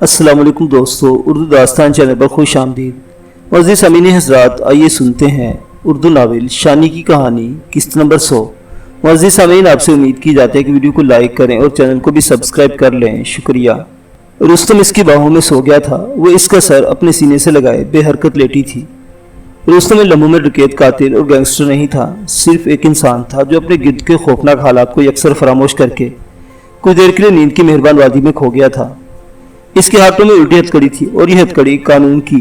अस्सलाम वालेकुम दोस्तों, उर्दू दास्तान चैनल पर खुश आमदीद। मुअज़्ज़िज़ सामीन हज़रात, आइए सुनते हैं उर्दू नावल शानी की कहानी किस्त नंबर 100। मुअज़्ज़िज़ सामीन, आपसे उम्मीद की जाती है कि वीडियो को लाइक करें और चैनल को भी सब्सक्राइब कर लें, शुक्रिया। रुस्तम इसकी बाहों में सो गया था। वो इसका सर अपने सीने से लगाए बेहरकत लेटी थी। रुस्तम इन लम्हों में डकैत, कातिल और गैंगस्टर नहीं था, सिर्फ एक इंसान था जो अपने गिर्द के खौफनाक हालात को यकसर फरामोश करके कुछ देर के लिए नींद की मेहरबान वादी में खो गया था। इसके हाथों में उल्टी हथकड़ी थी और यह हथकड़ी कानून की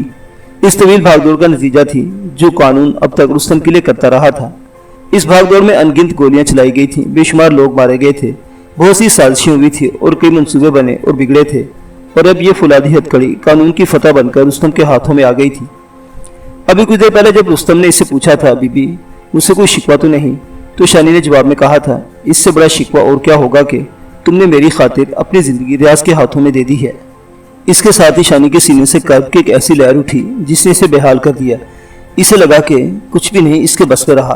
इस तवील भागदौड़ का नतीजा थी जो कानून अब तक रुस्तम के लिए करता रहा था। इस भागदौड़ में अनगिनत गोलियां चलाई गई थीं, बेशुमार लोग मारे गए थे, बहुत सी साजिशें हुई थी और कई मंसूबे बने और बिगड़े थे। और अब यह फुलादी हथकड़ी कानून की फतह बनकर रुस्तम के हाथों में आ गई थी। अभी कुछ देर पहले जब रुस्तम ने इससे पूछा था, बीबी मुझसे कोई शिकवा तो नहीं, तो शानी ने जवाब में कहा था, इससे बड़ा शिकवा और क्या होगा कि तुमने मेरी खातिर अपनी जिंदगी रियाज के हाथों में दे दी है। इसके साथ ही शानी के सीने से कर्ब की एक ऐसी लहर उठी जिसने इसे बेहाल कर दिया। इसे लगा कि कुछ भी नहीं इसके बस में रहा।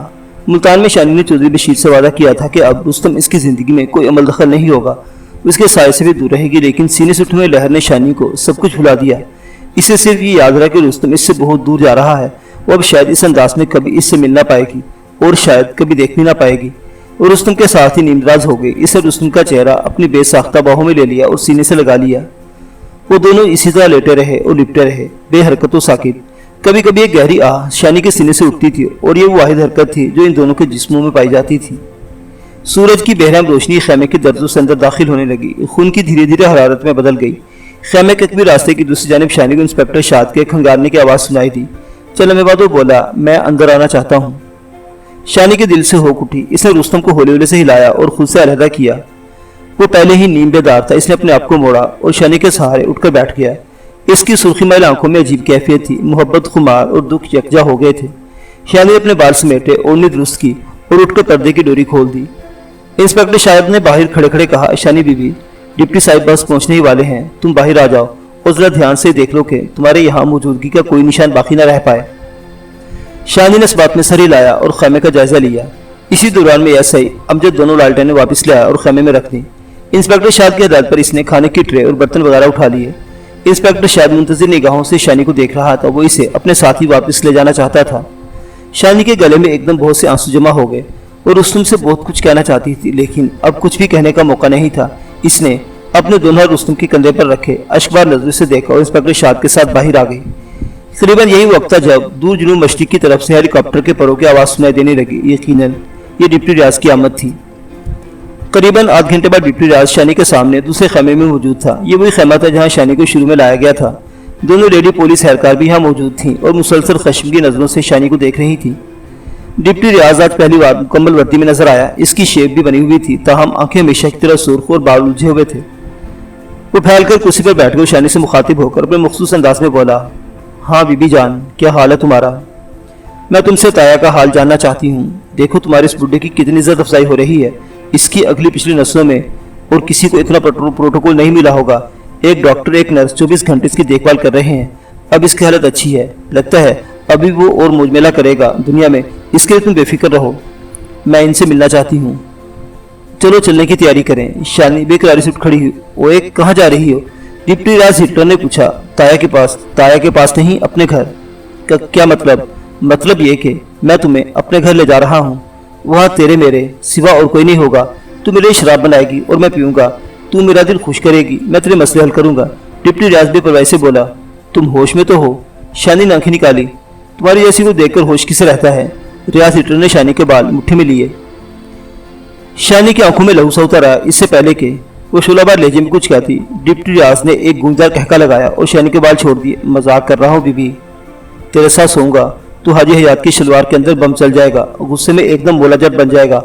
मुल्तान में शानी ने चौधरी बशीर से वादा किया था कि अब रुस्तम इसकी जिंदगी में कोई अमल दखल नहीं होगा, उसके साय से भी दूर रहेगी, लेकिन सीने से उठने लहर ने शानी को सब कुछ भुला दिया। इसे सिर्फ ये याद रहा कि रुस्तम इससे बहुत दूर जा रहा है। वो अब शायद इस अंदाज में कभी इससे मिल ना पाएगी और शायद कभी देख भी ना पाएगी। और रुस्तम के साथ ही नींदराज हो गई। इसे रुस्तम का चेहरा अपनी बेसाख्ता बाहों में ले लिया और सीने से लगा लिया। वो दोनों इसी तरह लेटे रहे और लिपटे रहे, बेहरकत व साकित। कभी कभी एक गहरी आह शानी के सीने से उठती थी और ये वो वाहिद हरकत थी जो इन दोनों के जिस्मों में पाई जाती थी। सूरज की बेहराम रोशनी खैमे के दर्जों से अंदर दाखिल होने लगी। खून की धीरे धीरे हरारत में बदल गई। खैमे के कभी रास्ते की दूसरी जानिब शानी को इंस्पेक्टर शाद के खंगारने की आवाज़ सुनाई दी। चल हमें बाद वो बोला, मैं अंदर आना चाहता हूँ। शानी के दिल से होक उठी। इसने रुस्तम को होले होले से हिलाया और खुद से अलहदा किया। वो पहले ही नींद बेदार था। इसने अपने आप को मोड़ा और शानी के सहारे उठकर बैठ गया। इसकी सुर्खी मैल आंखों में अजीब कैफियत थी। मोहब्बत, खुमार और दुख यकजा हो गए थे। शानी ने अपने बाल समेटे, ओढ़नी दुरुस्त की और उठकर पर्दे की डोरी खोल दी। इंस्पेक्टर शायद ने बाहर खड़े खड़े कहा, शानी बीबी, डिप्टी साहिब बस पहुंचने ही वाले हैं, तुम बाहर आ जाओ और जरा ध्यान से देख लो कि तुम्हारे यहाँ मौजूदगी का कोई निशान बाकी न रह पाए। शानी ने इस बात में सर हिलाया और खैमे का जायजा लिया। इसी दौरान में एसआई अमजद दोनों लालटेनें वापस ले आया और खैमे में रख दी। इंस्पेक्टर शाद की हदायत पर इसने खाने की ट्रे और बर्तन वगैरह उठा लिए। इंस्पेक्टर शाद मुंतजिर निगाहों से शानी को देख रहा था। वो इसे अपने साथ ही वापस ले जाना चाहता था। शानी के गले में एकदम बहुत से आंसू जमा हो गए और रुस्तम से बहुत कुछ कहना चाहती थी, लेकिन अब कुछ भी कहने का मौका नहीं था। इसने अपने दोनों हाथ रुस्तम के कंधे पर रखे, अश्कबार नजरों से देखा और इंस्पेक्टर शाद के साथ बाहर आ गई। तकरीबन यही वक्त था जब दूर जुनूब मशरिक की तरफ से हेलीकॉप्टर के परों की आवाज़ सुनाई देने लगी। यकीनन ये डिप्टी रियाज की आमद थी। करीबन आध घंटे बाद डिप्टी रियाज शानी के सामने दूसरे खैमे में मौजूद था। ये वही खैमा था जहां शानी को शुरू में लाया गया था। दोनों लेडी पुलिस एहलकार भी यहाँ मौजूद थीं और मुसलसल खश्म की नजरों से शानी को देख रही थी। डिप्टी रियाज आज पहली बार मुकम्मल वर्दी में नजर आया। इसकी शेप भी बनी हुई थी, ताहम आंखें हमेशा की तरह सुर्ख और बाल उलझे हुए थे। वो फैलकर कुर्सी पर बैठ कर शानी से मुखातिब होकर अपने मखसूस अंदाज में बोला, हाँ बीबी जान, क्या हाल है तुम्हारा? मैं तुमसे ताया का हाल जानना चाहती हूँ। देखो तुम्हारे इस बुढ़े की कितनी इज्जत अफजाई हो रही है। इसकी अगली पिछली नस्लों में और किसी को इतना प्रोटोकॉल नहीं मिला होगा। एक डॉक्टर, एक नर्स 24 घंटे इसकी देखभाल कर रहे हैं। अब इसकी हालत अच्छी है, लगता है अभी वो और मुजमेला करेगा दुनिया में। इसके लिए तुम बेफिक्र रहो। मैं इनसे मिलना चाहती हूँ। चलो चलने की तैयारी करें। शानी बेकरारी से उठ खड़ी हुई। वो एक कहाँ जा रही हो? डिप्टी राज हिटलर ने पूछा। ताया के पास। ताया के पास नहीं, अपने घर। क्या मतलब? मतलब ये कि मैं तुम्हें अपने घर ले जा रहा हूँ। वहाँ तेरे मेरे सिवा और कोई नहीं होगा। तू मेरे लिए शराब बनाएगी और मैं पीऊँगा। तू मेरा दिल खुश करेगी, मैं तेरे मसले हल करूँगा। डिप्टी राज बेपरवाही से बोला। तुम होश में तो हो? शानी ने आंखें निकाली। तुम्हारी जैसी को देखकर होश किसे रहता है? रियाज हिटलर ने शानी के बाल मुट्ठी में लिए। शानी की आंखों में लहू सा उतरा। इससे पहले के वो शोलाबार लहजे में कुछ कहती, डिप्टी रियाज ने एक गूंजदार कहका लगाया और शानी के बाल छोड़ दिए। मजाक कर रहा हूँ बीबी, तेरे साथ सोऊंगा तो हाजी हयात की शलवार के अंदर बम चल जाएगा, गुस्से में एकदम मोलाजट बन जाएगा।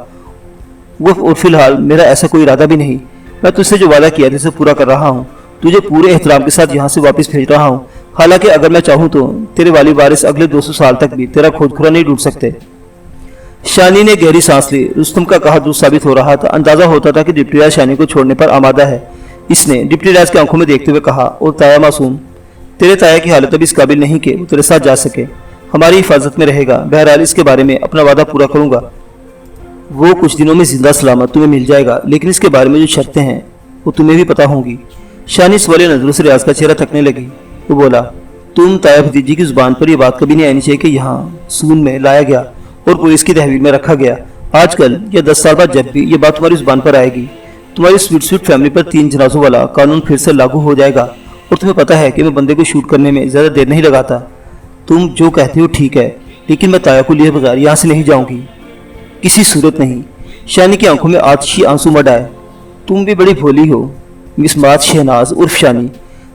वो और फिलहाल मेरा ऐसा कोई इरादा भी नहीं। मैं तुझसे जो वादा किया था उसे पूरा कर रहा हूँ। तुझे पूरे एहतराम के साथ यहाँ से वापस भेज रहा हूँ। हालांकि अगर मैं चाहूँ तो तेरे वाली वारिस अगले 200 साल तक भी तेरा खोदखुरा नहीं ढूंढ सकते। शानी ने गहरी सांस ली। रुस्तम का कहा दुरुस्त साबित हो रहा था। अंदाजा होता था कि डिप्टी रियाज शानी को छोड़ने पर आमादा है। इसने डिप्टी रियाज की आंखों में देखते हुए कहा, और ताया मासूम, तेरे ताया की हालत अभी इस काबिल नहीं कि वो तेरे साथ जा सके। हमारी हिफाजत में रहेगा। बहरहाल इसके बारे में अपना वादा पूरा करूंगा। वो कुछ दिनों में जिंदा सलामत तुम्हें मिल जाएगा, लेकिन इसके बारे में जो शर्तें हैं वो तुम्हें भी पता होंगी। शानी सवालिया नजरों से रियाज का चेहरा तकने लगी। वो बोला, तुम ताया भतीजी की जुबान पर यह बात कभी नहीं आनी चाहिए कि यहाँ सून में लाया गया और पुलिस की तहवील में रखा गया। आजकल या 10 साल बाद जब भी ये बात तुम्हारी जुबान पर आएगी, तुम्हारी स्वीट स्वीट फैमिली पर 3 जनाजों वाला कानून फिर से लागू हो जाएगा। और तुम्हें पता है कि मैं बंदे को शूट करने में ज्यादा देर नहीं लगाता। तुम जो कहते हो ठीक है, लेकिन मैं ताया को लिए बगैर यहाँ से नहीं जाऊंगी, किसी सूरत नहीं। शानी की आंखों में आतिशी आंसू मड आए। तुम भी बड़ी भोली हो मिसमात शहनाज उर्फ शानी,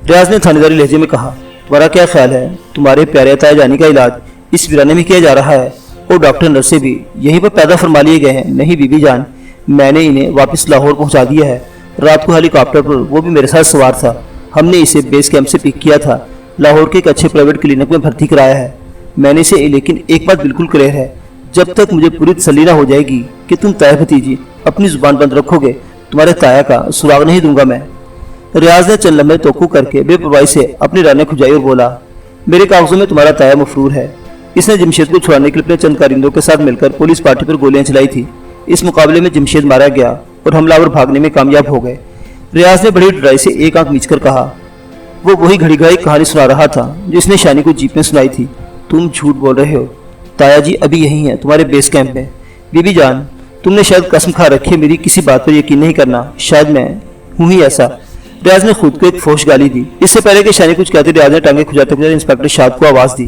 रियाज ने थानेदारी लहजे में कहा। तुम्हारा क्या ख्याल है, तुम्हारे प्यारे ताया जानी का इलाज इस वीराने में किया जा रहा है और डॉक्टर नर्से भी यहीं पर पैदा फरमा लिए गए हैं। नहीं बीबी जान, मैंने इन्हें वापस लाहौर पहुंचा दिया है। रात को हेलीकॉप्टर पर वो भी मेरे साथ सवार था। हमने इसे बेस कैंप से पिक किया था, लाहौर के एक अच्छे प्राइवेट क्लिनिक में भर्ती कराया है मैंने इसे। लेकिन एक बात बिल्कुल क्लियर है, जब तक मुझे पूरी तसल्ली ना हो जाएगी कि तुम ताया भतीजी अपनी जुबान बंद रखोगे, तुम्हारे ताया का सुराग नहीं दूंगा मैं। रियाज ने चंद लम्हे तोकू करके बेपरवाही से अपनी रानें खुजाई और बोला, मेरे कागजों में तुम्हारा ताया मफरूर है। इसने जमशेद को छुड़ाने के लिए अपने चंद कारिंदों के साथ मिलकर पुलिस पार्टी पर गोलियां चलाई थी। इस मुकाबले में जमशेद मारा गया और हमलावर भागने में कामयाब हो गए। रियाज ने बड़ी डराई से एक आंख मीच कर कहा, वो वही घड़ी घड़ी कहानी सुना रहा था जो इसने शानी को जीप में सुनाई थी। तुम झूठ बोल रहे हो, ताया जी अभी यही है तुम्हारे बेस कैंप में। बीबी जान, तुमने शायद कसम खा रखी है मेरी किसी बात पर यकीन नहीं करना। शायद मैं हूं ही ऐसा। रियाज ने खुद को एक फोश गाली दी। इससे पहले कि शानी कुछ कहते, रियाज ने टांगे खुजाते खुजाते इंस्पेक्टर शाद को आवाज दी।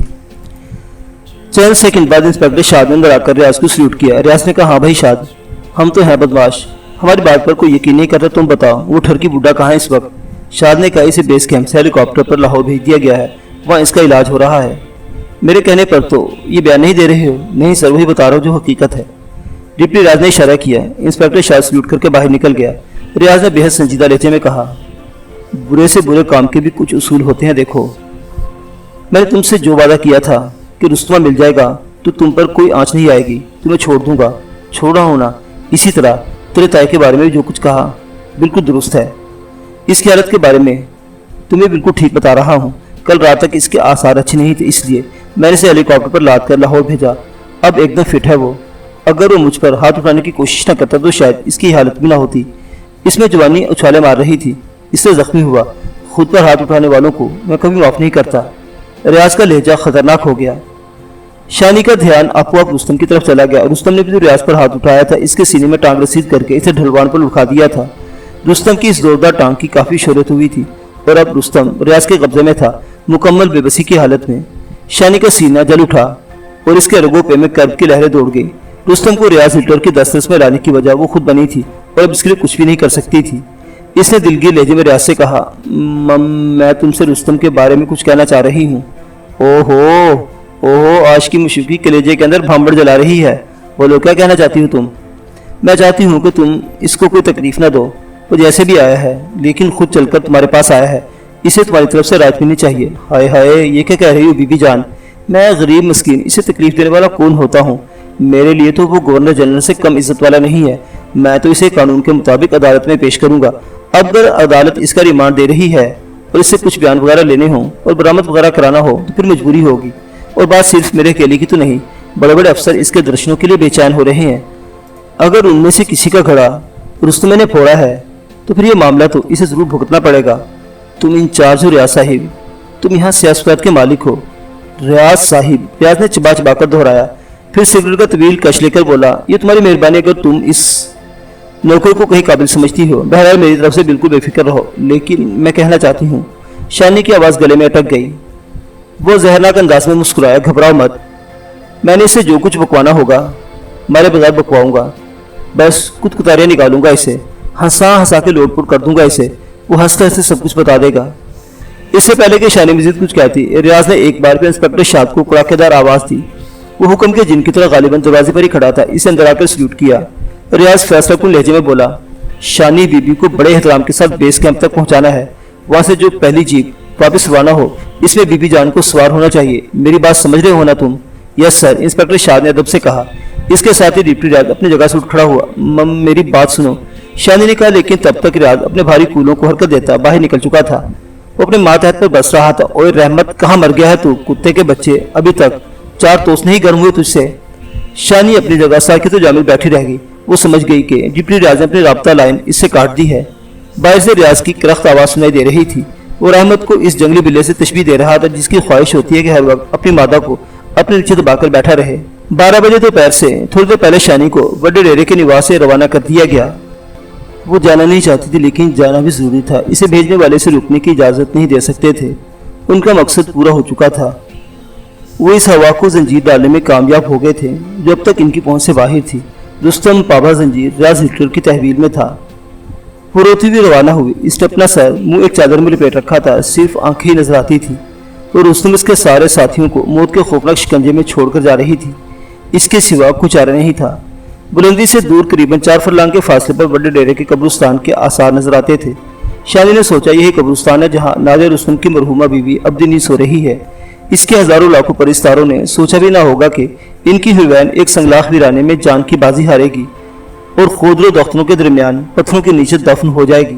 चंद सेकंड बाद इंस्पेक्टर शाद ने अंदर आकर रियाज को सल्यूट किया। रियाज ने कहा, हाँ भाई शाद, हम तो हैं बदमाश, हमारी बात पर कोई यकीन नहीं करता। तुम बताओ वो ठरकी बुड्ढा कहाँ है इस वक्त? शाद ने कहा, इसे बेस कैंप से हेलीकॉप्टर पर लाहौर भेज दिया गया है, वहाँ इसका इलाज हो रहा है। मेरे कहने पर तो ये बयान नहीं दे रहे हो? नहीं सर, वही बता रहा हूँ जो हकीकत है। डिप्टी रियाज ने इशारा किया। इंस्पेक्टर शाद सल्यूट करके बाहर निकल गया। रियाज ने बेहद संजीदा लहजे में कहा, बुरे से बुरे काम के भी कुछ उसूल होते हैं। देखो, मैंने तुमसे जो वादा किया था कि रुस्तमा मिल जाएगा तो तुम पर कोई आंच नहीं आएगी, तुम्हें छोड़ दूंगा। छोड़ रहा हूं ना। इसी तरह तेरे ताए के बारे में जो कुछ कहा बिल्कुल दुरुस्त है। इसकी हालत के बारे में तुम्हें बिल्कुल ठीक बता रहा हूँ। कल रात तक इसके आसार अच्छे नहीं थे, इसलिए मैंने इसे हेलीकॉप्टर पर लाद कर लाहौर भेजा। अब एकदम फिट है वो। अगर वो मुझ पर हाथ उठाने की कोशिश न करता तो शायद इसकी हालत भी ना होती। इसमें जवानी उछाले मार रही थी, इससे जख्मी हुआ। खुद पर हाथ उठाने वालों को मैं कभी माफ नहीं करता। रियाज का लहजा खतरनाक हो गया। शानी का ध्यान आपो आप रुस्तम की तरफ चला गया। रुस्तम ने भी जो रियाज पर हाथ उठाया था, इसके सीने में टांग रसीद करके इसे ढलवान पर उठा दिया था। रुस्तम की इस जोरदार टांग की काफी शोहरत हुई थी और अब रुस्तम रियाज के कब्जे में था, मुकम्मल बेबसी की हालत में। शानी का सीना जल उठा और इसके रगों पे में कर्ब की लहरें दौड़ गई। रुस्तम को रियाज हिटलर की दस्तरस में लाने की वजह वो खुद बनी थी और अब इसके लिए कुछ भी नहीं कर सकती थी। इसने दिलगीर लहजे में रियाज से कहा, मैं तुमसे रुस्तम के बारे में कुछ कहना चाह रही हूँ। ओहो ओहो, आज की मुशफ़ी कलेजे के अंदर भांबड़ जला रही है। बोलो, क्या कहना चाहती हो तुम? मैं चाहती हूँ कि तुम इसको कोई तकलीफ ना दो। वो जैसे भी आया है, लेकिन खुद चलकर तुम्हारे पास आया है, इसे तुम्हारी तरफ से राहत मिलनी चाहिए। हाय हाय, ये क्या कह रही हो बीबी जान? मैं गरीब मस्कीन, इसे तकलीफ देने वाला कौन होता हूँ? मेरे लिए तो वो गवर्नर जनरल से कम इज्जत वाला नहीं है। मैं तो इसे कानून के मुताबिक अदालत में पेश करूंगा। अब अगर अदालत इसका रिमांड दे रही है और इससे कुछ बयान वगैरह लेने हों और बरामद वगैरह कराना हो तो फिर मजबूरी होगी। और बात सिर्फ मेरे अकेले की तो नहीं, बड़े बड़े अफसर इसके दर्शनों के लिए बेचैन हो रहे हैं। अगर उनमें से किसी का घड़ा रुस्तम ने फोड़ा है तो फिर ये मामला तो इसे जरूर भुगतना पड़ेगा। तुम इंचार्ज हो रियाज साहिब, तुम यहाँ सियासत के मालिक हो। रियाज साहिब, रियाज ने चबा चबा कर दोहराया। फिर सिगरेट का तवील कश लेकर बोला, ये तुम्हारी मेहरबानी अगर तुम इस नौकर को कहीं काबिल समझती हो। बहरहाल मेरी तरफ से बिल्कुल बेफिक्र रहो। लेकिन मैं कहना चाहती हूँ। शानी की आवाज़ गले में अटक गई। वो जहरनाक अंदाज में मुस्कुराया, घबराओ मत, मैंने इसे जो कुछ बकवाना होगा मारे बगैर बकवाऊंगा। बस कुछ कुतारियाँ निकालूंगा, इसे हंसा हंसा के लोटपुट कर दूंगा इसे। वो हंसते हंसते सब कुछ बता देगा। इससे पहले कि शानी मजीद कुछ कहती, रियाज ने एक बार फिर इंस्पेक्टर शाद को कड़ाकेदार आवाज़ दी। वो हुक्म के जिन की तरह गालिबन दरवाजे पर ही खड़ा था, इसे अंदर आकर सल्यूट किया। रियाज फैसलाकुन लहजे में बोला, शानी बीबी को बड़े एहतराम के साथ बेस कैंप तक पहुंचाना है। वहां से जो पहली जीप वापस रवाना हो, इसमें बीबी जान को सवार होना चाहिए। मेरी बात समझ रहे हो ना तुम? यस सर, इंस्पेक्टर शाद ने अदब से कहा। इसके साथ ही डिप्टी रियाज अपनी जगह से उठ खड़ा हुआ। मेरी बात सुनो, शानी ने कहा। लेकिन तब तक रियाज अपने भारी कूलों को हरकत देता बाहर निकल चुका था। वो अपने मातहत पर बस रहा था। ओए रहमत, कहाँ मर गया है तू? कुत्ते के बच्चे, अभी तक 4 तोस नहीं गर्म हुए तुझसे। शानी अपनी जगह साकित तो जामिल बैठी रह गई। वो समझ गई कि डिप्टी रियाज ने अपनी राब्ता लाइन इससे काट दी है। باہر سے ریاض کی کرخت آواز سنائی دے رہی تھی اور احمد کو اس جنگلی بلے سے تشبیہ دے رہا تھا جس کی خواہش ہوتی ہے کہ ہر وقت اپنی مادہ کو اپنے نیچے دبا کر بیٹھا رہے۔ 12 بجے دوپہر سے تھوڑی دیر پہلے شانی کو بڑے ڈیرے کے نواس سے روانہ کر دیا گیا۔ وہ جانا نہیں چاہتی تھی لیکن جانا بھی ضروری تھا، اسے بھیجنے والے سے رکنے کی اجازت نہیں دے سکتے تھے، ان کا مقصد پورا ہو چکا تھا۔ وہ اس ہوا کو زنجیر ڈالنے میں کامیاب ہو گئے تھے جو اب تک ان کی پہنچ سے باہر تھی۔ رستم پابا زنجیر ریاض ہٹلر کی تحویل میں تھا۔ وہ روتی ہوئی روانہ ہوئی، اس نے اپنا سر منہ ایک چادر میں لپیٹ رکھا تھا، صرف آنکھیں ہی نظر آتی تھی اور رستم اس کے سارے ساتھیوں کو موت کے خوفناک شکنجے میں چھوڑ کر جا رہی تھی، اس کے سوا کچھ چارہ نہیں تھا۔ بلندی سے دور قریباً 4 فرلانگ کے فاصلے پر بڑے ڈیرے کے قبرستان کے آثار نظر آتے تھے۔ شانی نے سوچا یہی قبرستان ہے جہاں نادر رستم کی مرحومہ بیوی اب دن سو رہی ہے۔ اس کے ہزاروں لاکھوں پرستاروں نے سوچا بھی نہ ہوگا کہ ان کی حلوین ایک سنگلاخ ویرانے میں جان کی بازی ہارے گی اور خودرو دختروں کے درمیان پتھروں کے نیچے دفن ہو جائے گی۔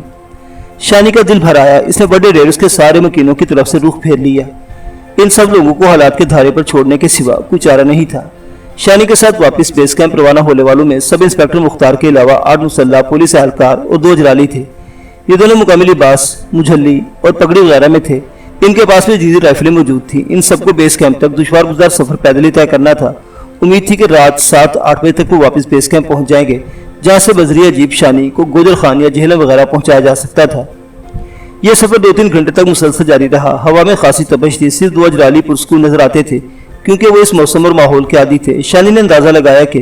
شانی کا دل بھر آیا، اس نے بڑے ڈیرے کے سارے مکینوں کی طرف سے رخ پھیر لیا۔ ان سب لوگوں کو حالات کے دھارے پر چھوڑنے کے سوا کوئی چارہ نہیں تھا۔ شانی کے ساتھ واپس بیس کیمپ روانہ ہونے والوں میں سب انسپیکٹر مختار کے علاوہ 8 مسلح پولیس اہلکار اور 2 اجلالی تھے۔ یہ دونوں مقامی لباس، مجھلی اور پگڑی وغیرہ میں تھے۔ ان کے پاس بھی جدید رائفلیں موجود تھیں۔ ان سب کو بیس کیمپ تک دشوار گزار سفر پیدل ہی طے کرنا تھا۔ امید تھی کہ رات 7-8 بجے تک وہ واپس بیس کیمپ پہنچ جائیں گے جہاں سے بذریعہ جیپ شانی کو گوجر خان یا جہلم وغیرہ پہنچایا جا سکتا تھا۔ یہ سفر 2-3 گھنٹے تک مسلسل جاری رہا۔ ہوا میں خاصی تپش تھی، صرف 2 اجلالی پرسکون نظر آتے تھے کیونکہ وہ اس موسم اور ماحول کے عادی تھے۔ شانی نے اندازہ لگایا کہ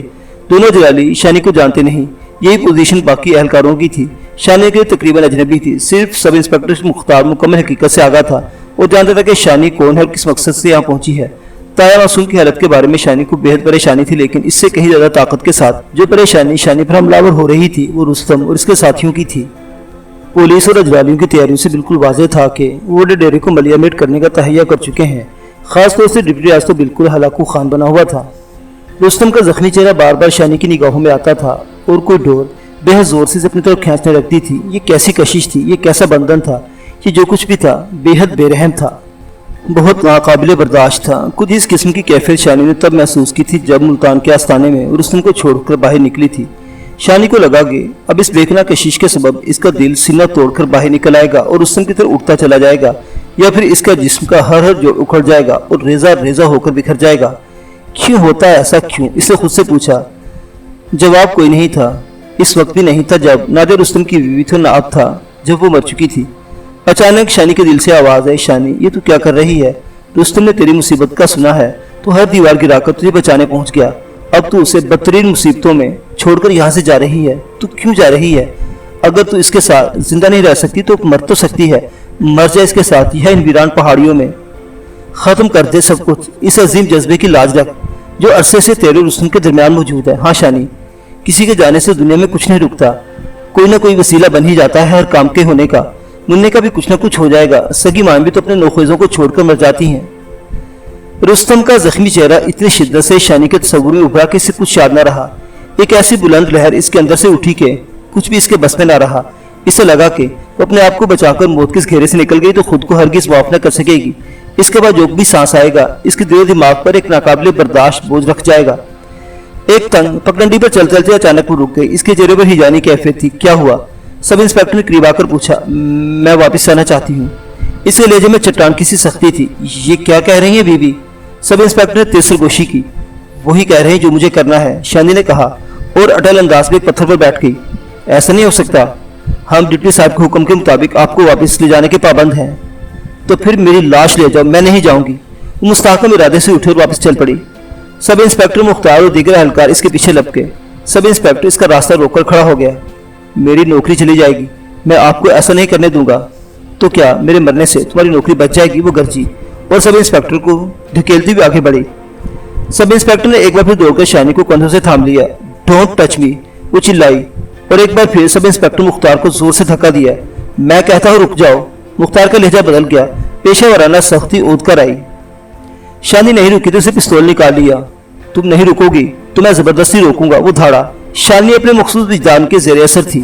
دونوں اجلالی شانی کو جانتے نہیں، یہی پوزیشن باقی اہلکاروں کی تھی۔ شانی کے تقریباً اجنبی تھی، صرف سب انسپیکٹر مختار مکمل حقیقت سے آگاہ تھا، وہ جانتا تھا کہ شانی کون ہے اور کس مقصد سے یہاں پہنچی ہے۔ تایا معصوم کی حالت کے بارے میں شانی کو بہت پریشانی تھی، لیکن اس سے کہیں زیادہ طاقت کے ساتھ جو پریشانی شانی پر حملہ ہو رہی تھی وہ رستم اور اس کے ساتھیوں کی تھی۔ پولیس اور اجلالیوں کی تیاریوں سے بالکل واضح تھا کہ وہ ڈیرے کو ملیامیٹ کرنے کا تہیہ کر چکے ہیں۔ خاص طور سے ڈپٹی ریاض تو بالکل ہلاکو خان بنا ہوا تھا۔ رستم کا زخمی چہرہ بار بار شانی کی نگاہوں میں آتا تھا اور کوئی ڈور بے حد زور سے اپنی طرف کھینچنے لگتی تھی۔ یہ کیسی کشش تھی، یہ کیسا بندھن تھا، یہ جو کچھ بھی تھا بے حد بے رحم تھا، بہت ناقابل برداشت تھا۔ کچھ اس قسم کی کیفیت شانی نے تب محسوس کی تھی جب ملتان کے آستانے میں رستم کو چھوڑ کر باہر نکلی تھی۔ شانی کو لگا کہ اب اس بیکنا کشش کے سبب اس کا دل سینہ توڑ کر باہر نکل آئے گا اور رستم کی طرف اٹھتا چلا جائے گا، یا پھر اس کا جسم کا ہر جوڑ اکھڑ جائے گا اور ریزہ ریزہ ہو کر بکھر جائے گا۔ کیوں ہوتا ہے ایسا، کیوں؟ اس نے خود سے پوچھا۔ جواب کوئی نہیں تھا۔ اس وقت بھی نہیں تھا جب نادر رستم کی بیوی تھی، نہ اب تھا جب وہ مر چکی تھی۔ اچانک شانی کے دل سے آواز آئی، شانی یہ تو کیا کر رہی ہے؟ رستم نے تیری مصیبت کا سنا ہے، تو ہر دیوار گرا کر تجھے بچانے پہنچ گیا، اب تو اسے بدترین مصیبتوں میں چھوڑ کر یہاں سے جا رہی ہے۔ تو کیوں جا رہی ہے؟ اگر تو اس کے ساتھ زندہ نہیں رہ سکتی تو مر تو سکتی ہے، مر جائے اس کے ساتھ یہ ان ویران پہاڑیوں میں، ختم کر دے سب کچھ۔ اس عظیم جذبے کی لاج رکھ جو عرصے سے تیرے رستم کے درمیان موجود ہے۔ ہاں شانی، کسی کے جانے سے دنیا میں کچھ نہیں رکتا، کوئی نہ کوئی وسیلہ بن ہی جاتا ہے ہر کام کے ہونے کا۔ مننے کا بھی کچھ نہ کچھ ہو جائے گا، سگی ماں بھی تو اپنے نوخیزوں کو چھوڑ کر مر جاتی ہیں۔ رستم کا زخمی چہرہ اتنی شدت سے شانی کے تصور میں ابھرا کہ اسے کچھ یاد نہ رہا۔ ایک ایسی بلند لہر اس کے اندر سے اٹھی کہ کچھ بھی اس کے بس میں نہ رہا۔ اسے لگا کہ وہ اپنے آپ کو بچا کر موت کے اس گھیرے سے نکل گئی تو خود کو ہرگز معاف نہ کر سکے گی۔ اس کے بعد جو بھی سانس آئے گا اس کے دل و دماغ پر ایک ناقابل برداشت بوجھ رکھ جائے گا۔ ایک تنگ پگڈنڈی پر چل چلتے اچانک وہ رک گئی۔ اس کے چہرے پر ہیجانی کیفیت تھی۔ کیا ہوا؟ سب انسپیکٹر نے قریب آ کر پوچھا۔ میں واپس آنا چاہتی ہوں۔ اس کے لہجے میں چٹان کی سی سختی تھی۔ یہ کیا کہہ رہی ہیں بیوی؟ سب انسپیکٹر نے تیسر گوشی کی۔ وہی کہہ رہے ہیں جو مجھے کرنا ہے، شانی نے کہا اور اٹل انداز میں ایک پتھر پر بیٹھ گئی۔ ایسا نہیں ہو سکتا، ہم ڈپٹی صاحب کے حکم کے مطابق آپ کو واپس لے جانے کے پابند ہیں۔ تو پھر میری لاش لے جاؤ، میں نہیں جاؤں گی۔ وہ مستحکم ارادے سے اٹھے اور واپس چل پڑی۔ سب انسپیکٹر مختار اور دیگر اہلکار اس کے پیچھے لپکے۔ سب انسپیکٹر اس کا راستہ روک کر کھڑا ہو گیا۔ میری نوکری چلی جائے گی، میں آپ کو ایسا نہیں کرنے دوں گا۔ تو کیا میرے مرنے سے تمہاری نوکری بچ جائے گی؟ وہ گرجی اور سب انسپیکٹر کو دھکیلتی ہوئی آگے بڑھی۔ سب انسپیکٹر نے ایک بار پھر دوڑ کر شانی کو کندھوں سے تھام لیا۔ ڈونٹ ٹچ می، وہ چلائی اور ایک بار پھر سب انسپیکٹر مختار کو زور سے دھکا دیا۔ میں کہتا ہوں رک جاؤ۔ مختار کا لہجہ بدل گیا، پیشہ ورانہ سختی اود کر آئی۔ شانی نہیں رکی تو اسے پستول نکال لیا۔ تم نہیں رکو گی تو میں زبردستی روکوں گا، وہ دھاڑا۔ شانی اپنے مخصوص وجدان کے زیر اثر تھی،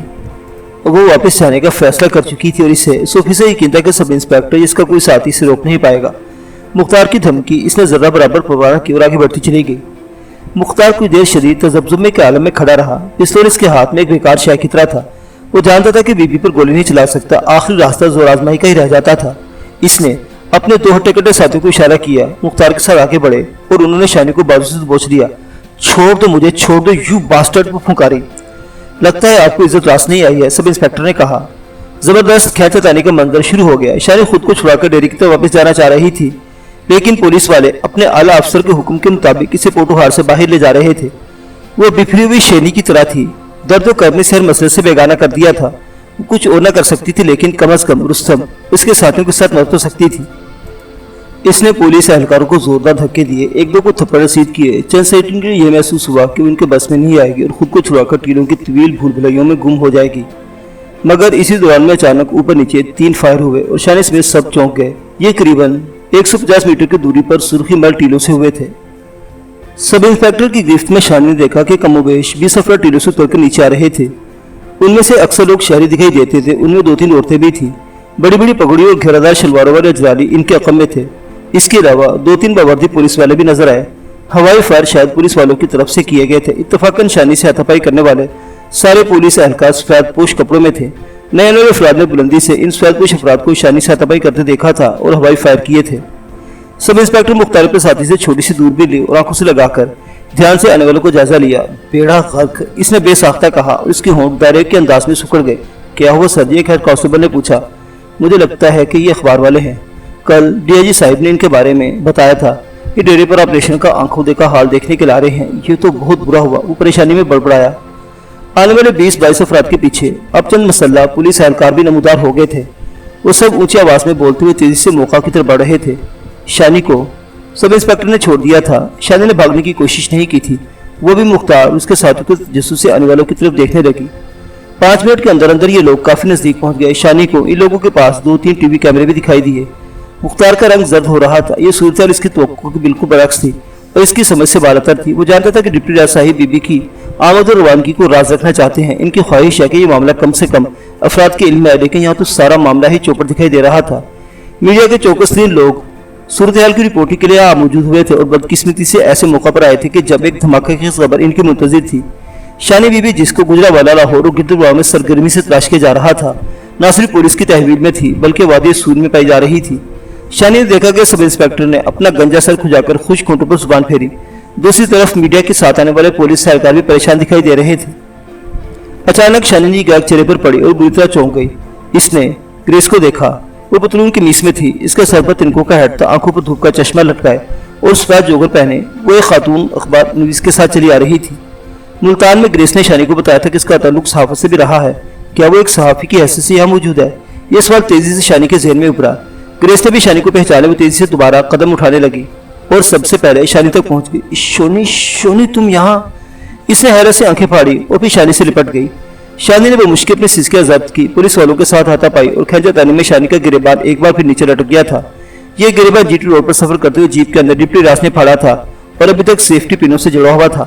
وہ واپس جانے کا فیصلہ کر چکی تھی اور اسے صوفی سے یقین تھا کہ سب انسپیکٹر اس کا کوئی ساتھی سے روک نہیں پائے گا۔ مختار کی دھمکی اس نے ذرہ برابر پرواہ کی اور آگے بڑھتی چلی گئی۔ مختار کچھ دیر شدید تذبذب کے عالم میں کھڑا رہا۔ پستول اس کے ہاتھ میں ایک بیکار شے کی طرح تھا۔ وہ جانتا تھا کہ بیوی پر گولی نہیں چلا سکتا، آخری راستہ زور آزمائی کا ہی رہ جاتا تھا۔ اس نے اپنے دو ہٹے کٹے ساتھیوں کو اشارہ کیا، مختار کے ساتھ آگے بڑھے اور انہوں نے شانی کو بازو سے دبوچ لیا۔ چھوڑ دو مجھے، چھوڑ دو یو باسٹرڈ، وہ پھنکاری۔ لگتا ہے آپ کو عزت راست نہیں آئی ہے، سب انسپیکٹر نے کہا۔ زبردست کھینچتانے کا منظر شروع ہو گیا۔ شانی خود کو چھڑا کر ڈیری کی طرف واپس جانا چاہ رہی تھی، لیکن پولیس والے اپنے اعلیٰ افسر کے حکم کے مطابق اسے پوٹوہار سے باہر لے جا رہے تھے۔ وہ بکھری ہوئی شینی کی طرح تھی، درد و کرنے سے ہر مسئلے سے بیگانہ کر دیا تھا۔ وہ کچھ اور نہ کر سکتی تھی، لیکن کم از کم رستم اس کے ساتھیوں کے ساتھ مدد تو سکتی تھی۔ اس نے پولیس اہلکاروں کو زوردار دھکے دیے، ایک دو کو تھپڑ رسید کیے۔ چند سیکنڈ کے لیے یہ محسوس ہوا کہ ان کے بس میں نہیں آئے گی اور خود کو چھڑا کر ٹیلوں کی طویل بھول بھلائیوں میں گم ہو جائے گی، مگر اسی دوران میں اچانک اوپر نیچے 3 فائر ہوئے اور شانی سمیت سب چونک گئے۔ یہ قریباً 150 میٹر کی دوری پر سرخی مل ٹیلوں سے ہوئے تھے۔ سب انسپیکٹر کی گرفت میں شانی نے دیکھا کہ کم و بیش 20 افراد ٹیلوں سے اتر کر نیچے آ رہے تھے۔ ان میں سے اکثر لوگ شہری دکھائی دیتے تھے، ان میں 2-3 عورتیں بھی تھیں۔ بڑی بڑی پگڑیوں اور گھیرادار شلواروں والے اجرالی ان کے عقب میں تھے۔ اس کے علاوہ 2-3 باوردی پولیس والے بھی نظر آئے۔ ہوائی فائر شاید پولیس والوں کی طرف سے کیے گئے تھے۔ اتفاقاً شانی سے ہاتھاپائی کرنے والے سارے پولیس اہلکار سفید پوش کپڑوں میں تھے۔ نئے نئے افراد نے بلندی سے ان سفید پوش افراد کو شانی سے ہاتھاپائی کرتے دیکھا تھا اور ہوائی فائر کیے تھے۔ سب انسپیکٹر مختار اپنے ساتھی سے چھوٹی سی دوربین لی اور آنکھوں سے لگا کر دھیان سے آنے والوں کو جائزہ لیا۔ بیڑا غرق، اس نے بے ساختہ کہا اور اس کے ہونٹ دائرے کے انداز میں سکڑ گئے۔ کیا ہوا سر؟ یہ خیر کانسٹیبل نے پوچھا۔ مجھے لگتا ہے کہ یہ اخبار والے ہیں، کل ڈی آئی جی صاحب نے ان کے بارے میں بتایا تھا، یہ ڈیرے پر آپریشن کا آنکھوں دیکھا حال دیکھنے کے لا رہے ہیں۔ یہ تو بہت برا ہوا، وہ پریشانی میں بڑبڑایا۔ آنے والے 20-22 افراد کے پیچھے اب چند مسلح پولیس اہلکار بھی نمودار ہو گئے تھے۔ وہ سب اونچی آواز میں بولتے ہوئے تیزی سے موقع کی طرف بڑھ رہے تھے۔ شانی کو سب انسپیکٹر نے چھوڑ دیا تھا۔ شانی نے بھاگنے کی کوشش نہیں کی تھی، وہ بھی مختار اس کے ساتھیوں کے تجسس سے آنے والوں کی طرف دیکھنے لگی۔ 5 منٹ کے اندر اندر یہ لوگ کافی نزدیک پہنچ گئے۔ شانی کو ان لوگوں کے پاس 2-3 ٹی وی کیمرے بھی دکھائی دیے۔ مختار کا رنگ زرد ہو رہا تھا۔ یہ صورتحال اس کی توقع کی بالکل برعکس تھی اور اس کی سمجھ سے بالاتر تھی۔ وہ جانتا تھا کہ ڈپٹی راج صاحب بی بی کی آمد و روانگی کو راز رکھنا چاہتے ہیں۔ ان کی خواہش ہے کہ یہ معاملہ کم سے کم افراد کے علم میں آئے، لیکن یہاں تو سارا معاملہ ہی چوپٹ دکھائی دے رہا تھا۔ میڈیا کے چوکس ترین لوگ صورتحال کی رپورٹنگ کے لیے موجود ہوئے تھے اور بدقسمتی سے ایسے موقع پر آئے تھے کہ جب ایک دھماکہ خیز خبر ان کی منتظر تھی۔ شانی بی بی جس کو گجرانوالہ لاہور اور گردگاؤں میں سرگرمی سے تلاش کیا جا رہا تھا، نہ صرف پولیس کی تحویل میں تھی بلکہ وادی سور میں پائی جا رہی تھی۔ شانی نے دیکھا کہ سب انسپیکٹر نے اپنا گنجا سر کھجا کر خشک ہونٹوں پر زبان پھیری۔ دوسری طرف میڈیا کے ساتھ آنے والے پولیس اہلکار بھی پریشان دکھائی دے رہے تھے۔ اچانک شانی کی آنکھ چہرے پر پڑی اور بری طرح چونک گئی۔ اس نے گریس کو دیکھا، وہ پتلون کی میس میں تھی، اس کا سر پر تنکوں کا ہیڈ تھا، آنکھوں پر دھوپ کا چشمہ لٹکائے اور سفید جوگر پہنے وہ ایک خاتون اخبار نویس کے ساتھ چلی آ رہی تھی۔ ملتان میں گریس نے شانی کو بتایا تھا کہ اس کا تعلق صحافت سے بھی رہا ہے۔ کیا وہ ایک صحافی کی حیثیت سے یہاں موجود ہے؟ یہ سوال تیزی سے شانی کے ذہن میں ابھرا۔ گریس نے بھی شانی کو پہچانے میں تیزی سے دوبارہ قدم اٹھانے لگی اور سب سے پہلے شانی تک پہنچ گئی۔ شونی تم یہاں؟ اس نے حیرت سے آنکھیں پھاڑی اور پھر شانی سے لپٹ گئی۔ شانی نے بمشکل اپنی سسکیاں ضبط کی، پولیس والوں کے ساتھ ہاتھا پائی اور کھینچا تانی میں شانی کا گریبان ایک بار پھر نیچے لٹک گیا تھا۔ یہ گریبان جی ٹی روڈ پر سفر کرتے ہوئے جیپ کے اندر ڈپٹی راج نے پھاڑا تھا اور ابھی تک سیفٹی پنوں سے جڑا ہوا تھا۔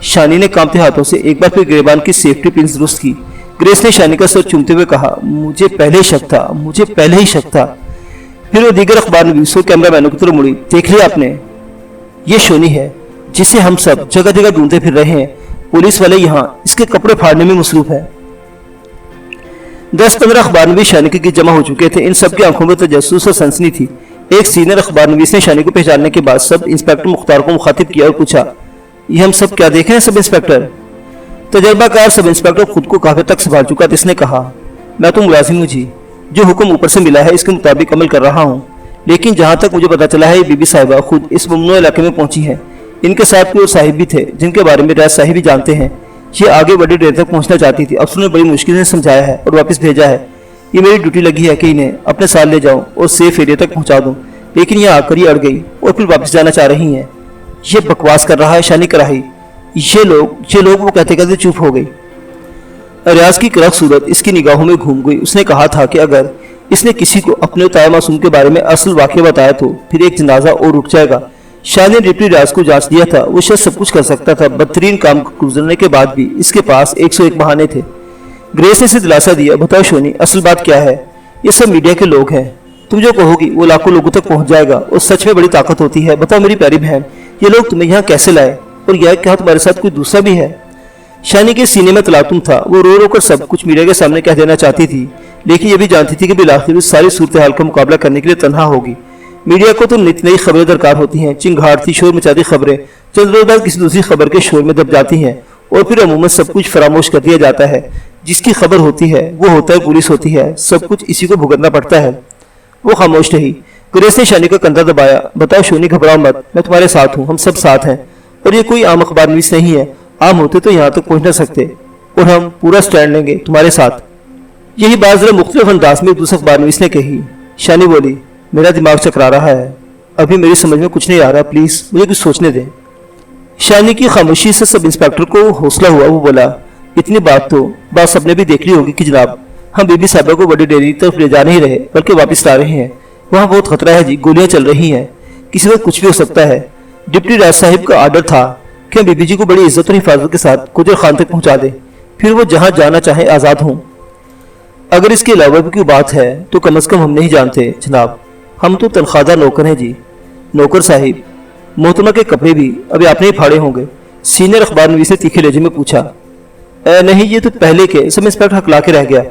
شانی نے کانپتے ہاتھوں سے ایک بار پھر گریبان کی سیفٹی پنز درست کی۔ گریس نے شانی کا سر چومتے ہوئے کہا، مجھے پہلے ہی شک تھا۔ پھر وہ دیگر اخبار نویسوں کیمرہ مینوں کی طرف مڑی۔ دیکھ لیا آپ نے؟ یہ شونی ہے جسے ہم سب جگہ جگہ ڈھونڈتے پھر رہے ہیں۔ پولیس والے یہاں اس کے کپڑے پھاڑنے میں مصروف ہیں۔ 10-15 اخبار نویس شانی کے جمع ہو چکے تھے۔ ان سب کی آنکھوں میں تجسس اور سنسنی تھی۔ ایک سینئر اخبار نویس نے شانی کو پہچاننے کے بعد سب انسپیکٹر مختار کو مخاطب کیا اور پوچھا، یہ ہم سب کیا دیکھ رہے ہیں سب انسپیکٹر؟ تجربہ کار سب انسپیکٹر خود کو کافی تک سنبھال چکا تھا۔ اس نے کہا، میں تو ملازم ہوں جی، جو حکم اوپر سے ملا ہے اس کے مطابق عمل کر رہا ہوں، لیکن جہاں تک مجھے پتا چلا ہے یہ بی بی صاحبہ خود اس ممنوع علاقے میں پہنچی ہیں۔ ان کے ساتھ کوئی اور صاحب بھی تھے جن کے بارے میں راج صاحب بھی جانتے ہیں۔ یہ آگے بڑی دیر تک پہنچنا چاہتی تھی، افسر نے بڑی مشکل سے سمجھایا ہے اور واپس بھیجا ہے۔ یہ میری ڈیوٹی لگی ہے کہ انہیں اپنے ساتھ لے جاؤں اور سیف ایریا تک پہنچا دوں، لیکن یہ آ کر یہ اڑ گئی اور پھر واپس جانا چاہ رہی ہیں۔ یہ بکواس کر رہا ہے شانی کراہی۔ یہ لوگ وہ کہتے کہتے چپ ہو گئی۔ ریاض کی کرخ صورت اس کی نگاہوں میں گھوم گئی۔ اس نے کہا تھا کہ اگر اس نے کسی کو اپنے طائع معصوم کے بارے میں اصل واقعہ بتایا تو پھر ایک جنازہ اور اٹھ جائے گا۔ شانی نے ڈپٹی ریاض کو جانچ دیا تھا، وہ شاید سب کچھ کر سکتا تھا۔ بدترین کام گزرنے کے بعد بھی اس کے پاس 101 بہانے تھے۔ گریس نے اسے دلاسا دیا، بتاؤ شونی اصل بات کیا ہے؟ یہ سب میڈیا کے لوگ ہیں، تم جو کہو گی وہ لاکھوں لوگوں تک پہنچ جائے گا اور سچ میں بڑی طاقت ہوتی ہے۔ بتاؤ میری پیاری بہن، یہ لوگ تمہیں یہاں کیسے لائے اور یہ کہا تمہارے ساتھ کوئی دوسرا بھی ہے؟ शानी के सीने में तलातुम था। वो रो रो कर सब कुछ मीडिया के सामने कह देना चाहती थी, लेकिन ये भी जानती थी कि बिलाखिर उस सारी सूरत हाल का मुकाबला करने के लिए तन्हा होगी। मीडिया को तो नित नई खबरें दरकार होती हैं। चिंगाड़ती शोर मचाती खबरें चंद रोज बाद किसी दूसरी खबर के शोर में दब जाती हैं और फिर अमूमन सब कुछ फरामोश कर दिया जाता है। जिसकी खबर होती है वो होता है पुलिस होती है, सब कुछ इसी को भुगतना पड़ता है। वो खामोश रही। ग्रेस ने शानी का कंधा दबाया। बताओ शोनी, घबराओ मत, मैं तुम्हारे साथ हूँ, हम सब साथ हैं। और ये कोई आम अखबार नवीस नहीं है, आम होते तो यहाँ तक पहुँच ना सकते, और हम पूरा स्टैंड लेंगे तुम्हारे साथ। यही बात जरा मुख्तलिफ अंदाज में दूसरे अखबार नवीस ने कही। शानी बोली, मेरा दिमाग चकरा रहा है, अभी मेरी समझ में कुछ नहीं आ रहा, प्लीज मुझे कुछ सोचने दें। शानी की खामोशी से सब इंस्पेक्टर को हौसला हुआ। वो बोला, इतनी बात सबने भी देख ली होगी कि जनाब हम बीबी साहबा को बड़ी डेयरी की तरफ ले जा नहीं रहे बल्कि वापस ला रहे हैं। वहाँ बहुत खतरा है जी, गोलियां चल रही हैं, किसी वक्त कुछ भी हो सकता है। डिप्टी राज साहिब का आर्डर था कि हम बीबी जी को बड़ी इज्जत और हिफाजत के साथ गुजर खान तक पहुँचा दें, फिर वो जहाँ जाना चाहे आज़ाद हों। अगर इसके अलावा भी कोई बात है तो कम अज़ कम हम नहीं जानते जनाब, हम तो तनख्वाहदार नौकर हैं जी। नौकर साहिब, मोहतरमा के कपड़े भी अभी आपने ही फाड़े होंगे, सीनियर अखबार नवीस ने तीखे लहजे में पूछा। नहीं, ये तो पहले के, सब इंस्पेक्टर हकला के रह गया।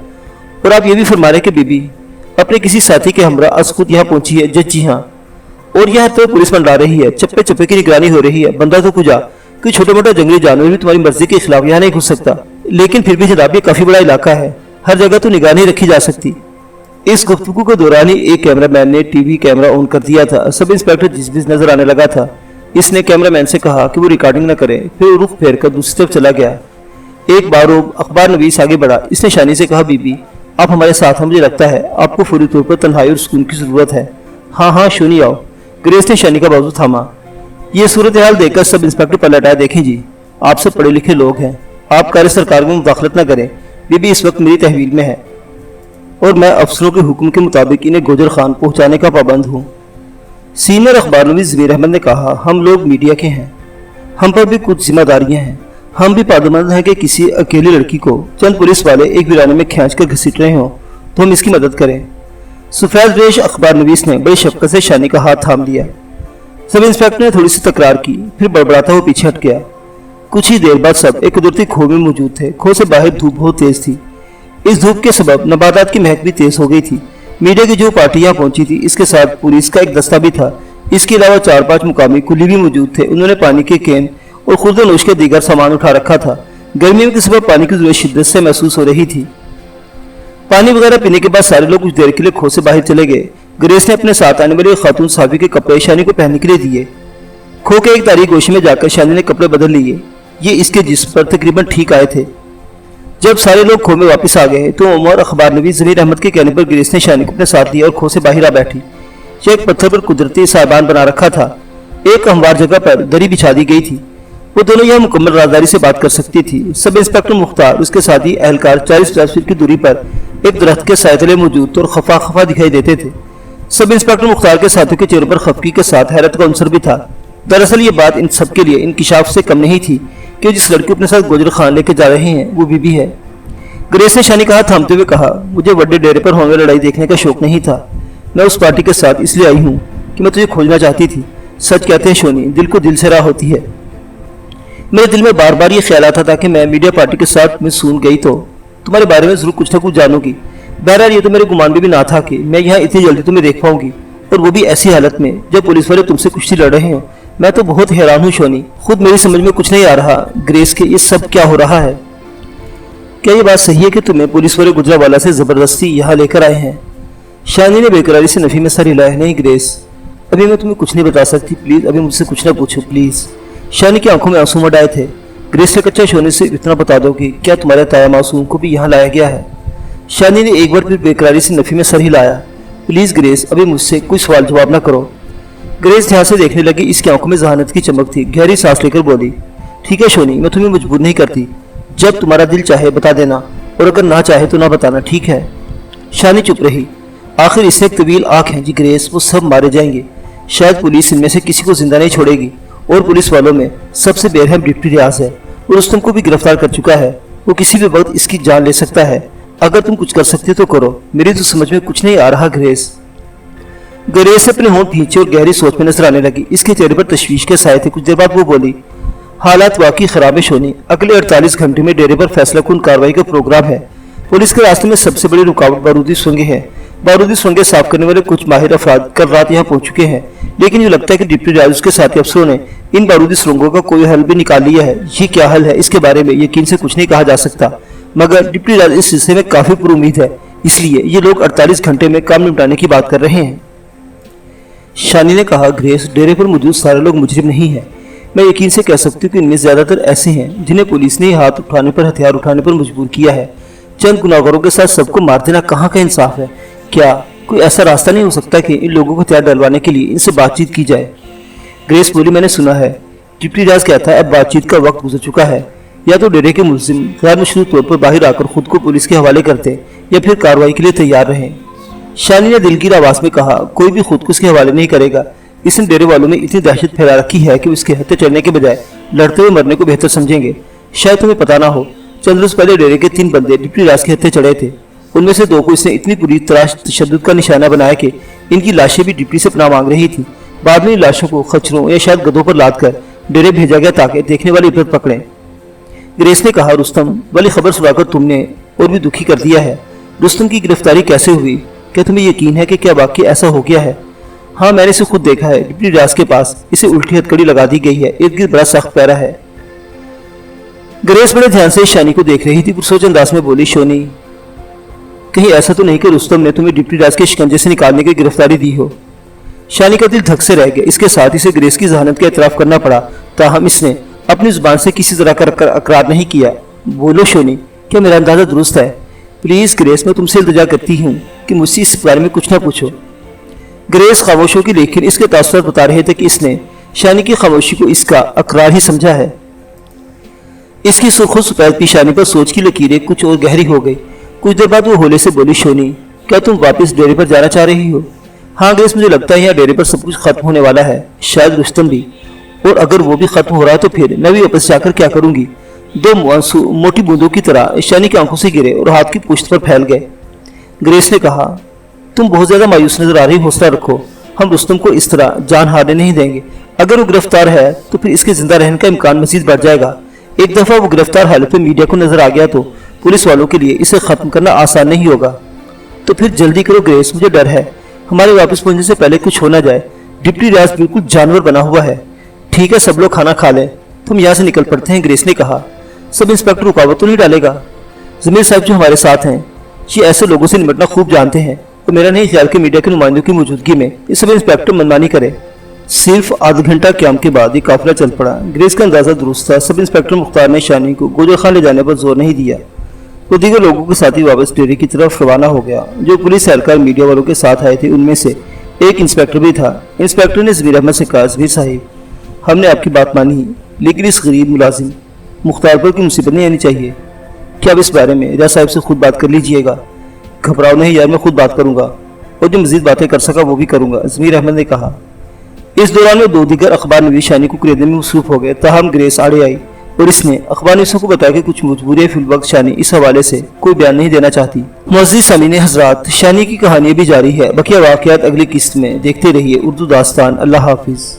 और आप ये भी फरमा रहे कि बीबी अपने किसी साथी के हमरा आज खुद यहाँ पहुंची है। जज जी हाँ, और यहाँ तो पुलिस मंडरा रही है, चप्पे चप्पे की निगरानी हो रही है। बंदा तो खुजा, कोई छोटा मोटा जंगली जानवर भी तुम्हारी मर्जी के खिलाफ यहाँ नहीं घुस सकता, लेकिन फिर भी जनाब ये काफी बड़ा इलाका है, हर जगह तो निगाह नहीं रखी जा सकती। इस गुफ्तगू के दौरान ही एक कैमरामैन ने टीवी कैमरा ऑन कर दिया था। सब इंस्पेक्टर जिस नजर आने लगा था। इसने कैमरामैन से कहा कि वो रिकॉर्डिंग न करे, फिर रुख फेर कर दूसरी तरफ चला गया। एक बार अखबार नवीस आगे बढ़ा। इसने शानी से कहा, बीबी आप हमारे साथ हैं, मुझे लगता है आपको फौरी तौर पर तन्हाई और सुकून की जरूरत है। हाँ हाँ शोनी आओ। ग्रेस ने शानी का बाजू थामा। ये सूरत हाल देखकर सब इंस्पेक्टर पलट आए। देखें जी, आप सब पढ़े लिखे लोग हैं, आप कार्य सरकार में मुदाखलत न करें। बीबी इस वक्त मेरी तहवील में है और मैं अफसरों के हुक्म के मुताबिक इन्हें गोजर खान पहुंचाने का पाबंद हूँ। सीनियर अखबार नवीस जमीर अहमद ने कहा, हम लोग मीडिया के हैं, हम पर भी कुछ जिम्मेदारियां हैं। हम भी पाबंद हैं कि किसी अकेली लड़की को चंद पुलिस वाले एक वीराने में खींच कर घसीट रहे हो तो हम इसकी मदद करें। सफेद रेश अखबार नवीस ने बड़ी शफकत से शानी का हाथ थाम लिया। सब इंस्पेक्टर ने थोड़ी सी तकरार की, फिर बड़बड़ाता हुआ पीछे हट गया। कुछ ही देर बाद सब एक कुदरती खो में मौजूद थे। खो से बाहर धूप बहुत तेज थी। इस धूप के सबब नबातात की महक भी तेज हो गई थी। मीडिया की जो पार्टी यहाँ पहुंची थी, इसके साथ पुलिस का एक दस्ता भी था। इसके अलावा 4-5 मुकामी कुली भी मौजूद थे। उन्होंने पानी के कैन और खुर्द नोश के दीगर सामान उठा रखा था। गर्मी में सबब पानी की जरूरत शिद्दत से महसूस हो रही थी। पानी वगैरह पीने के बाद सारे लोग कुछ देर के लिए खो से बाहर चले गए। ग्रेस ने अपने साथ आने वाले खातून साहबी के कपड़े शानी को पहनने के लिए दिए। खो के एक तारीख गोशी में जाकर शानी ने कपड़े बदल लिए। ये इसके जिस्म पर तकरीबन ठीक आए थे। जब सारे लोग खो में वापस आ गए तो उमर अखबार नवीस जमीर अहमद के कहने पर ग्रेस ने शानी को अपने साथ लिया और खो से बाहर आ बैठी। एक पत्थर पर कुदरती साहिबान बना रखा था। एक हमवार जगह पर दरी बिछा दी गई थी। वो दोनों यह मुकम्मल राजदारी से बात कर सकती थी। सब इंस्पेक्टर मुख्तार उसके साथ ही एहलकार 40-50 फीट की दूरी पर एक दरख्त के साय तले मौजूद और खफा खफा दिखाई देते थे। सब इंस्पेक्टर मुख्तार के साथियों के चेहरे पर खफगी के साथ हैरत का अंसर भी था। दरअसल ये बात इन सब के लिए इंकिशाफ से कम नहीं थी कि जिस लड़की अपने साथ गोजर खान लेके जा रहे हैं वो बीबी है। ग्रेस ने शानी का हाथ थामते हुए कहा, मुझे बड़े डेरे पर होने वाली लड़ाई देखने का शौक नहीं था। मैं उस पार्टी के साथ इसलिए आई हूँ कि मैं तुझे खोजना चाहती थी। सच कहते हैं शोनी, दिल को दिल से राह होती है। मेरे दिल में बार बार ये ख्याल आता था कि मैं मीडिया पार्टी के साथ मैं सुन गई तो तुम्हारे बारे में जरूर कुछ ना कुछ जानूंगी। बहरहाल ये तो मेरे गुमान में भी ना था कि मैं यहाँ इतनी जल्दी तुम्हें देख पाऊंगी, और वो भी ऐसी हालत में जब पुलिस वाले तुमसे कुश्ती लड़ रहे हैं। मैं तो बहुत हैरान हूँ शोनी, खुद मेरी समझ में कुछ नहीं आ रहा। ग्रेस के ये सब क्या हो रहा है? क्या ये बात सही है कि तुम्हें पुलिस वाले गुजरावाला से जबरदस्ती यहाँ लेकर आए हैं? शानी ने बेकरारी से नफी में सर हिलाया। नहीं ग्रेस, अभी मैं तुम्हें कुछ नहीं बता सकती, प्लीज अभी मुझसे कुछ ना पूछो प्लीज। शानी की आंखों में आंसू मड आए थे। ग्रेस ने कच्चा शोनी से इतना बता दो कि क्या तुम्हारे ताया मासूम को भी यहाँ लाया गया है? शानी ने एक बार फिर बेकरारी से नफी में सर हिलाया। प्लीज ग्रेस, अभी मुझसे कोई सवाल जवाब ना करो। ग्रेस ध्यान से देखने लगी। इसकी आंखों में जहानत की चमक थी। गहरी सांस लेकर बोली, ठीक है शोनी, मैं तुम्हें मजबूर नहीं करती। जब तुम्हारा दिल चाहे बता देना, और अगर ना चाहे तो ना बताना, ठीक है? शानी चुप रही। आखिर इससे एक तवील आंख है जी ग्रेस, वो सब मारे जाएंगे। शायद पुलिस इनमें से किसी को जिंदा नहीं छोड़ेगी, और पुलिस वालों में सबसे बेरहम डिप्टी रियाज है, और रुस्तम को भी गिरफ्तार कर चुका है। वो किसी भी वक्त इसकी जान ले सकता है। अगर तुम कुछ कर सकते तो करो, मेरी तो समझ में कुछ नहीं आ रहा। ग्रेस अपने होंठ भींचे और गहरी सोच में नजर आने लगी। इसके चेहरे पर तशवीश के साए थे। कुछ देर बाद वो बोली, हालात वाकई खराब है शोनी। अगले 48 घंटे में डेरे पर फैसला कुन कार्रवाई का प्रोग्राम है। पुलिस के रास्ते में सबसे बड़ी रुकावट बारूदी सुरंगें हैं। बारूदी सुरंगें साफ करने वाले कुछ माहिर अफराद कल रात यहाँ पहुंच चुके हैं, लेकिन ये लगता है कि डिप्टी राज के साथी अफसरों ने इन बारूदी सुरंगों का कोई हल भी निकाल लिया है। ये क्या हल है, इसके बारे में यकीन से कुछ नहीं कहा जा सकता, मगर डिप्टी राज इस सिलसिले में काफी पुरुम्मीद है, इसलिए ये लोग 48 घंटे में काम निपटाने की बात कर रहे हैं। शानी ने कहा, ग्रेस, डेरे पर मौजूद सारे लोग मुजरिम नहीं है। मैं यकीन से कह सकती हूँ कि इनमें ज्यादातर ऐसे हैं जिन्हें पुलिस ने हाथ उठाने पर, हथियार उठाने पर मजबूर किया है। चंद गुनाहगारों के साथ सबको मार देना कहाँ का इंसाफ है। क्या कोई ऐसा रास्ता नहीं हो सकता कि इन लोगों को हथियार डलवाने के लिए इनसे बातचीत की जाए? ग्रेस बोली, मैंने सुना है डिप्टी राज कहता है अब बातचीत का वक्त गुजर चुका है। या तो डेरे के मुलजिम गैर मशरूत तौर पर बाहर आकर खुद को पुलिस के हवाले करते या फिर कार्रवाई के लिए तैयार रहे। शानी ने दिलगीर आवाज में कहा, कोई भी खुद को इसके हवाले नहीं करेगा। इसने डेरे वालों में इतनी दहशत फैला रखी है कि इसके हत्थे चढ़ने के बजाय लड़ते हुए मरने को बेहतर समझेंगे। शायद तुम्हें पता ना हो, चंद रोज पहले डेरे के 3 बंदे डिप्टी राज के हत्थे चढ़े थे। उनमें से 2 को इसने इतनी बुरी तरह तशद्दुद का निशाना बनाया कि इनकी लाशें भी डिप्टी से पनाह मांग रही थी। बाद में इन लाशों को खच्चरों या शायद गधों पर लाद कर डेरे भेजा गया ताकि देखने वाले इबरत पकड़ें। ग्रेस ने कहा, रुस्तम, वाली खबर सुनाकर तुमने और भी दुखी कर दिया है। रुस्तम की गिरफ्तारी कैसे हुई? क्या तुम्हें यकीन है कि क्या वाकई ऐसा हो गया है? हाँ, मैंने इसे खुद देखा है। डिप्टी राज के पास इसे उल्टी हथकड़ी लगा दी गई है। इर्द गिर्द बड़ा सख्त पैरा है। ग्रेस बड़े ध्यान से शानी को देख रही थी। पुरसोच अंदाज में बोली, शोनी, कहीं ऐसा तो नहीं कि रुस्तम ने तुम्हें डिप्टी राज के शिकंजे से निकालने की गिरफ्तारी दी हो? शानी का दिल धक से रह गया। इसके साथ इसे ग्रेस की जहानत का एतराफ करना पड़ा, ताहम इसने अपनी जुबान से किसी तरह का अकरार नहीं किया। बोलो शोनी, क्या मेरा अंदाजा दुरुस्त है? प्लीज ग्रेस, मैं तुमसे इल्तिजा करती हूँ कि मुझसे इस बारे में कुछ ना पूछो। ग्रेस खामोश होगी, लेकिन इसके तासुरात बता रहे थे कि इसने शानी की खामोशी को इसका अकरार ही समझा है। इसकी सुर्ख सफेद पेशानी पर सोच की लकीरें कुछ और गहरी हो गई। कुछ देर बाद वो होले से बोली, शोनी, क्या तुम वापस डेरे पर जाना चाह रही हो? हाँ ग्रेस, मुझे लगता है यहाँ डेरे पर सब कुछ खत्म होने वाला है, शायद रुस्तम भी। और अगर वो भी खत्म हो रहा है तो फिर मैं भी वापस जाकर क्या करूंगी? 2 आंसू मोटी बूंदों की तरह शानी की आंखों से गिरे और हाथ की पुश्त पर फैल गए। ग्रेस ने कहा, तुम बहुत ज्यादा मायूस नजर आ रही, हौसला रखो। हम रुस्तम को इस तरह जान हारने नहीं देंगे। अगर वो गिरफ्तार है तो फिर इसके जिंदा रहने का इम्कान मजीद बढ़ जाएगा। एक दफा वो गिरफ्तार हालत में मीडिया को नजर आ गया तो पुलिस वालों के लिए इसे खत्म करना आसान नहीं होगा। तो फिर जल्दी करो ग्रेस, मुझे डर है हमारे वापस पहुंचने से पहले कुछ हो ना जाए। डिप्टी राज बिल्कुल जानवर बना हुआ है। ठीक है, सब लोग खाना खा लें, तुम यहाँ से निकल पड़ते हैं। ग्रेस ने कहा, सब इंस्पेक्टर रुकावट तो नहीं डालेगा? जमीर साहब जो हमारे साथ हैं ये ऐसे लोगों से निपटना खूब जानते हैं, तो मेरा नहीं ख्याल कि मीडिया के नुमाइंदों की मौजूदगी में ये सब इंस्पेक्टर मनमानी करे। सिर्फ आधा घंटा क्याम के बाद ये काफिला चल पड़ा। ग्रेस का अंदाजा दुरुस्त था। सब इंस्पेक्टर मुख्तार ने शानी को गोजर खान ले जाने पर जोर नहीं दिया। वो दीगर लोगों के साथ ही वापस डेरे की तरफ रवाना हो गया। जो पुलिस एहलकार मीडिया वालों के साथ आए थे उनमें से एक इंस्पेक्टर भी था। इंस्पेक्टर ने जमीर अहमद से कहा, जमीर साहिब, हमने आपकी बात मानी, लेकिन इस गरीब मुलाजिम मुख्तार पर की मुसीबत नहीं आनी चाहिए। क्या आप इस बारे में रियाज साहब से खुद बात कर लीजिएगा? घबराओ नहीं यार, मैं खुद बात करूंगा और जो मजीद बातें कर सका वो भी करूंगा, जमीर अहमद ने कहा। इस दौरान में 2 दीगर अखबार नवीस शानी को खरीदने में मसरूफ हो गए। ताहम ग्रेस आड़े आई और इसने अखबार नवीसों को बताया कि कुछ मजबूरी फिलवक्त शानी इस हवाले से कोई बयान नहीं देना चाहती। मुअज़्ज़िज़ सामीन हज़रात, शानी की कहानी भी जारी है। बकिया वाक़ियात अगली किस्त में देखते रहिए उर्दू दास्तान। अल्लाह हाफिज़।